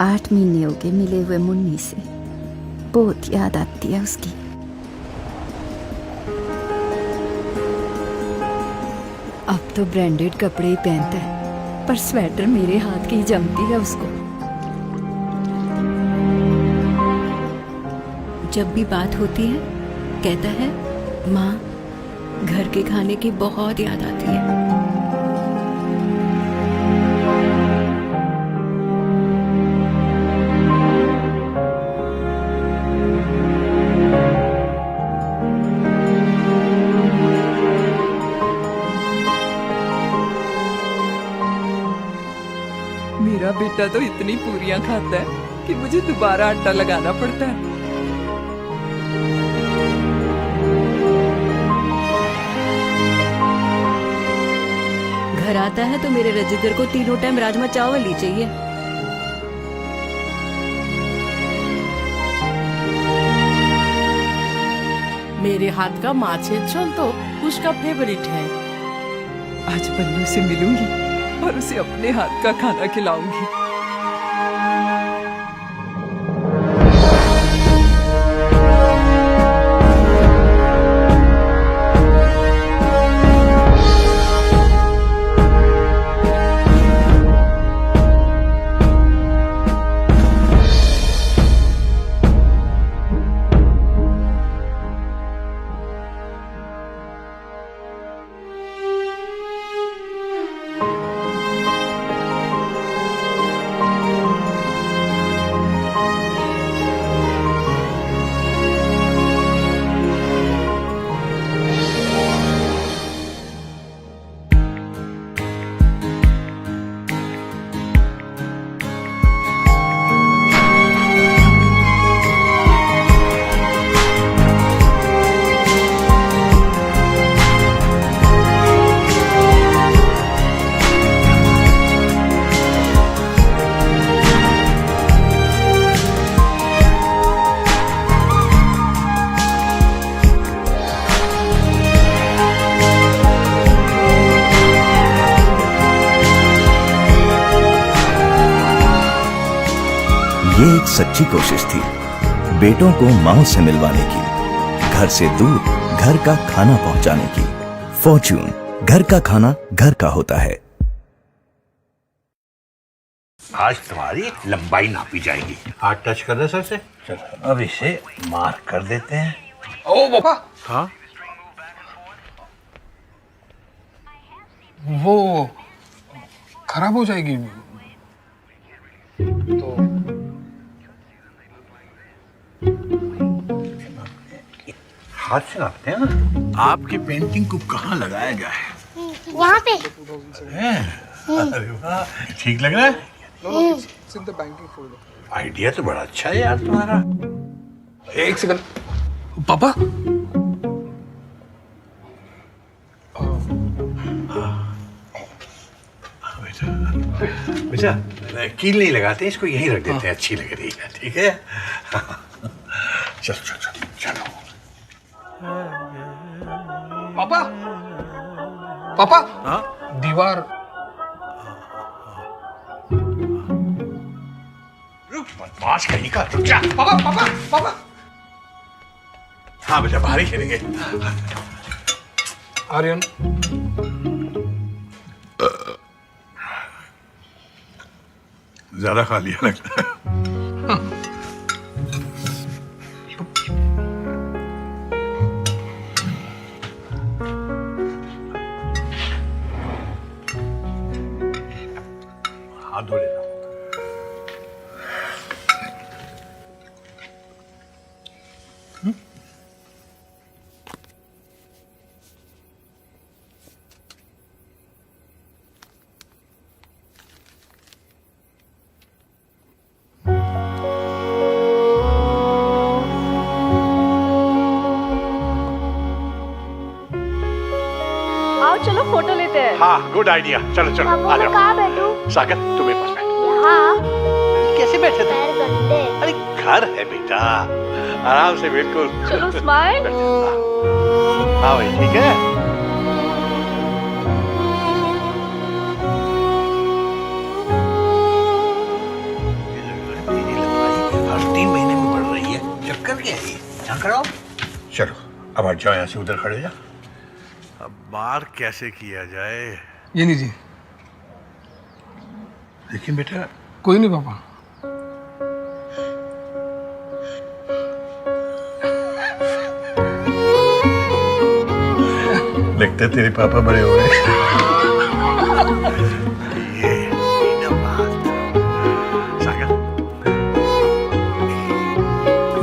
8 महीने हो गए मिले हुए मुन्नी से। बहुत याद आती है उसकी। अब तो ब्रांडेड कपड़े ही पहनता है, पर स्वेटर मेरे हाथ की जमती है उसको। जब भी बात होती है कहता है, माँ घर के खाने की बहुत याद आती है। मेरा बेटा तो इतनी पूरियां खाता है कि मुझे दोबारा आटा लगाना पड़ता है। घर आता है तो मेरे रजिंदर को तीनों टाइम राजमा चावल ही चाहिए। मेरे हाथ का माछेर झोल तो उसका फेवरेट है। आज बल्लू से मिलूंगी और उसे अपने हाथ का खाना खिलाऊंगी। ये एक सच्ची कोशिश थी बेटों को मां से मिलवाने की, घर से दूर घर का खाना पहुंचाने की। फॉर्च्यून, घर का खाना घर का होता है। आज तुम्हारी लंबाई नापी जाएगी। हाथ टच कर दे सर से। चलो अब इसे मार्क कर देते हैं। ओ पापा, हाँ वो खराब हो जाएगी तो हाथ से नापते हैं ना। आपकी पेंटिंग को कहाँ लगाया गया है? यहाँ पे। अरे वाह, ठीक लग रहा है। it's in the banking folder. Idea तो बड़ा अच्छा है यार तुम्हारा। एक सेकंड पापा। बेटा कील नहीं लगाते, इसको यहीं रख देते हैं। अच्छी लग रही है। ठीक है चलो चलो चलो चलो। पापा पापा, हाँ दीवार। रुक बदमाश कहीं का, रुक जा। पापा पापा पापा। हाँ बेटा बाहर ही खेलेंगे। आर्यन, ज्यादा खा लिया लगता है। हाथ धो लेता हूँ। आओ चलो फोटो लेते हैं। हाँ गुड आइडिया। चलो चलो पापा आ मैं जाओ। कहाँ बैठूं? सागर तुम मेरे पास बैठो। यहाँ। कैसे बैठे थे? पैर गंदे। अरे घर है बेटा, आराम से बिल्कुल। चलो स्माइल। हाँ भाई ठीक है। लौट के आई। यहाँ खड़ा हो। चलो अब हट जाओ यहाँ से, उधर खड़े जा। अब बार कैसे किया जाए? ये लीजिए। लेकिन बेटा कोई नहीं पापा। लगता है तेरे पापा बड़े हो गए।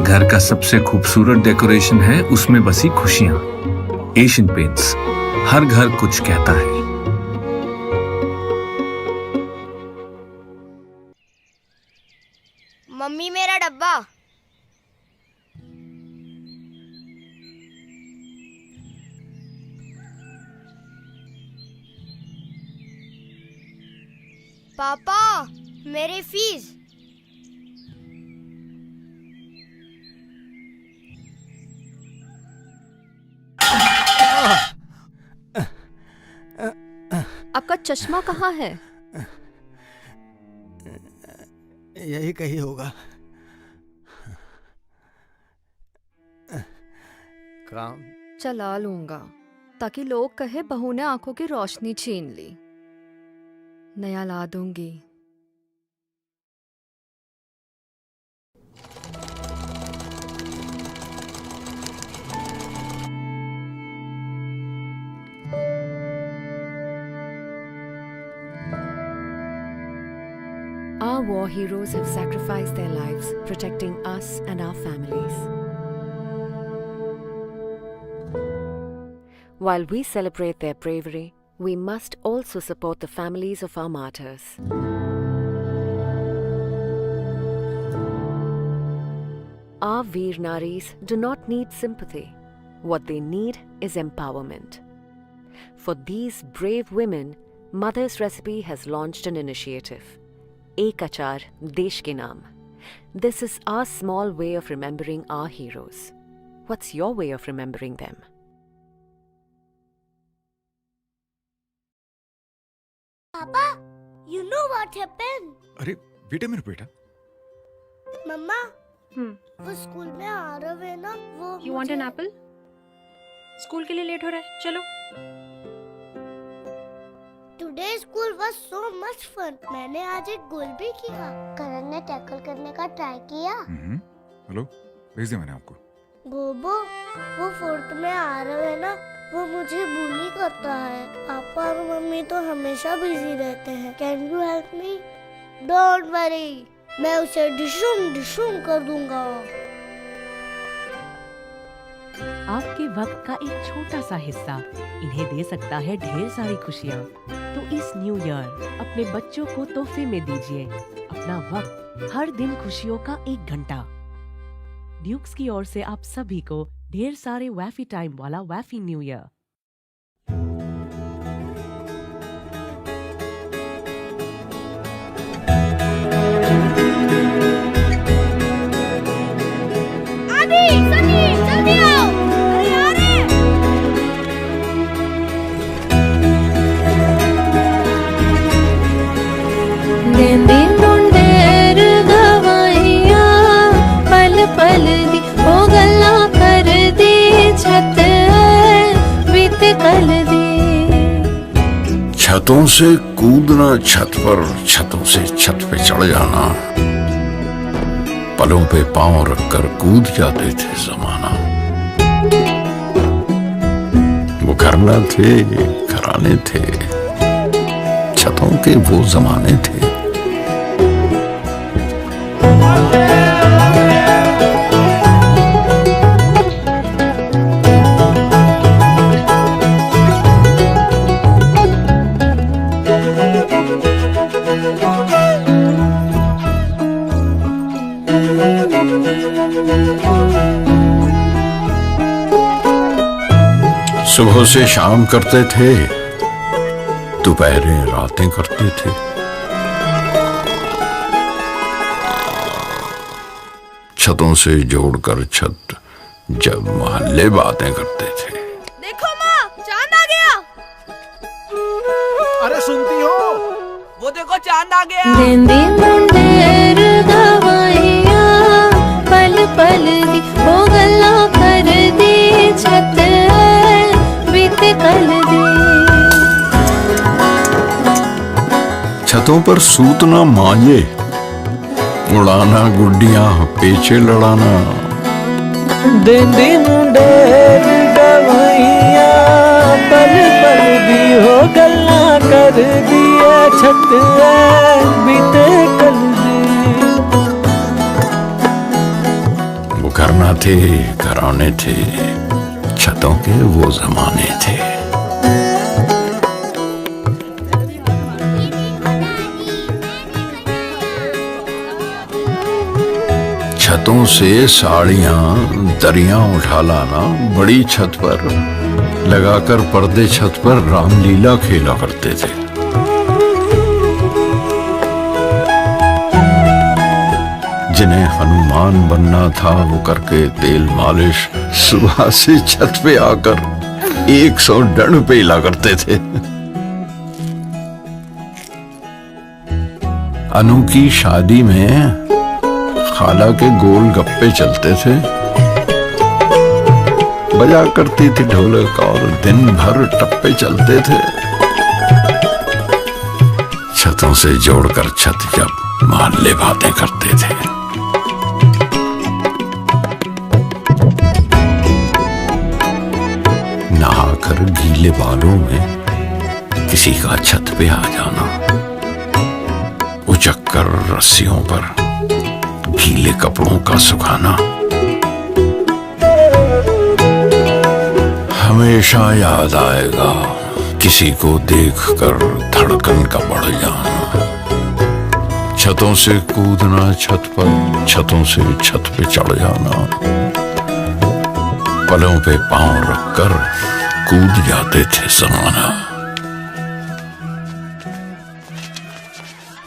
घर का सबसे खूबसूरत डेकोरेशन है उसमें बसी खुशियां। एशियन पेंट्स, हर घर कुछ कहता है। मम्मी मेरा डब्बा। पापा मेरी फीस। आपका चश्मा कहाँ है? यही कहीं होगा। काम चला लूंगा ताकि लोग कहे बहू ने आंखों की रोशनी छीन ली। नया ला दूंगी। Our war heroes have sacrificed their lives protecting us and our families. While we celebrate their bravery, we must also support the families of our martyrs. Our Veer Naris do not need sympathy. What they need is empowerment. For these brave women, Mother's Recipe has launched an initiative. Ek Achar Desh Ke Naam. This is our small way of remembering our heroes. What's your way of remembering them? पापा, you know what happened? अरे बेटा मेरा बेटा। मम्मा, वो school में आ रहे हैं ना, वो You want an apple? School के लिए लेट हो रहा है, चलो। Today's school was so much fun. मैंने आज एक गोल भी किया। करण ने टैकल करने का ट्राई किया। हेलो, भेज दिया मैंने आपको। बोबो, वो फोर्थ में आ रहे हैं ना, वो मुझे बुली करता है। पापा और मम्मी तो हमेशा बिजी रहते हैं। Can you help me? Don't worry, मैं उसे डिशूम डिशूम कर दूंगा। आपके वक्त का एक छोटा सा हिस्सा इन्हें दे सकता है ढेर सारी खुशियाँ। तो इस न्यू ईयर अपने बच्चों को तोहफे में दीजिए अपना वक्त, हर दिन खुशियों का 1 घंटा। ड्यूक्स की ओर से आप सभी को ढेर सारे वैफी टाइम वाला वैफी न्यू ईयर। छतों से कूदना छत पर, छतों से छत पे चढ़ जाना, पलों पे पांव रखकर कूद जाते थे जमाना। वो घरना थे, घराने थे, छतों के वो जमाने थे। सुबह से शाम करते थे, दोपहरें रातें करते थे। छतों से जोड़कर छत जब मोहल्ले बातें करते थे। देखो माँ, चांद आ गया। अरे सुनती हो? वो देखो चांद आ गया। देंदे मुंडेर गवाइया पल पल दी छतों पर सूतना मांझे, उड़ाना गुड्डियां पेचे लड़ाना। देंदी मुंडेर गवैया पल पल दी हो गल्ला कर दिए छत बीते कल दी। वो करना थे घराने थे, छतों के वो जमाने थे। छतों से साड़ियां दरियां उठा लाना, बड़ी छत पर लगाकर पर्दे छत पर रामलीला खेला करते थे। जिन्हें हनुमान बनना था वो करके तेल मालिश सुबह से छत पे आकर 100 डंड पेला करते थे। अनु की शादी में खाला के गोल गप्पे चलते थे, बजा करती थी ढोलक और दिन भर टप्पे चलते थे। छतों से जोड़कर छत जब मोहल्ले बातें करते थे। नहाकर गीले बालों में किसी का छत पे आ जाना, उचक कर रस्सियों पर गीले कपड़ों का सुखाना। हमेशा याद आएगा किसी को देखकर धड़कन का बढ़ जाना। छतों से कूदना छत पर, छतों से छत पे चढ़ जाना। पलों पे पांव रखकर कूद जाते थे समाना।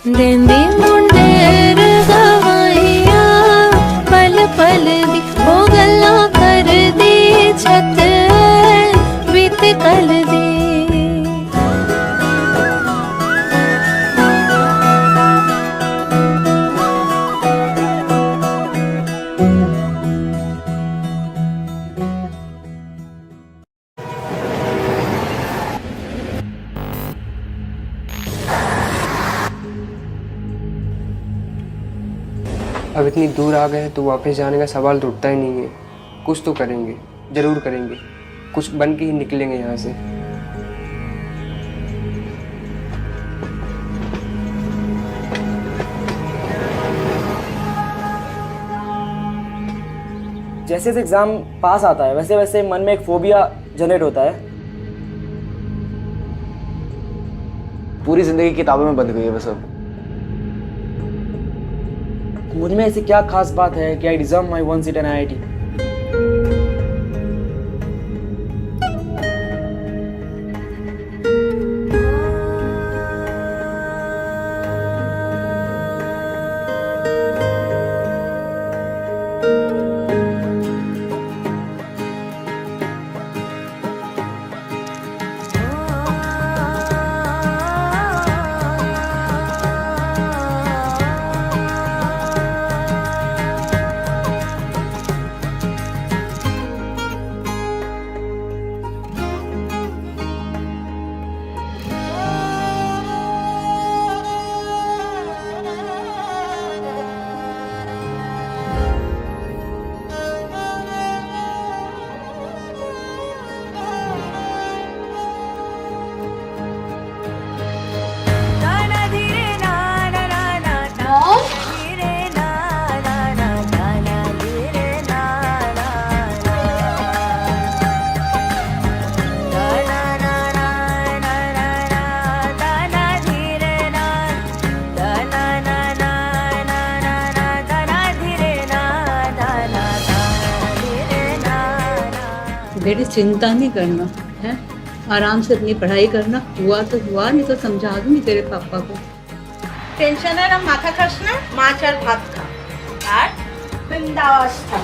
देंदी मुंडेर गवैया पल पल दी हो गल्ला कर दी छत बीत कल दी। अब इतनी दूर आ गए तो वापस जाने का सवाल तो उठता ही नहीं है। कुछ तो करेंगे, जरूर करेंगे, कुछ बन के ही निकलेंगे यहाँ से। जैसे जैसे एग्जाम पास आता है वैसे वैसे मन में एक फोबिया जनरेट होता है। पूरी जिंदगी किताबों में बंद गई है बस। अब मुझ में ऐसी क्या खास बात है कि I deserve my one seat in IIT। बेटी चिंता नहीं करना है, आराम से अपनी पढ़ाई करना। हुआ तो हुआ, नहीं तो समझा दूंगी तेरे पापा को। टेंशन है ना, माथा खर्चना, माँ चार भात खा और बिंदास था।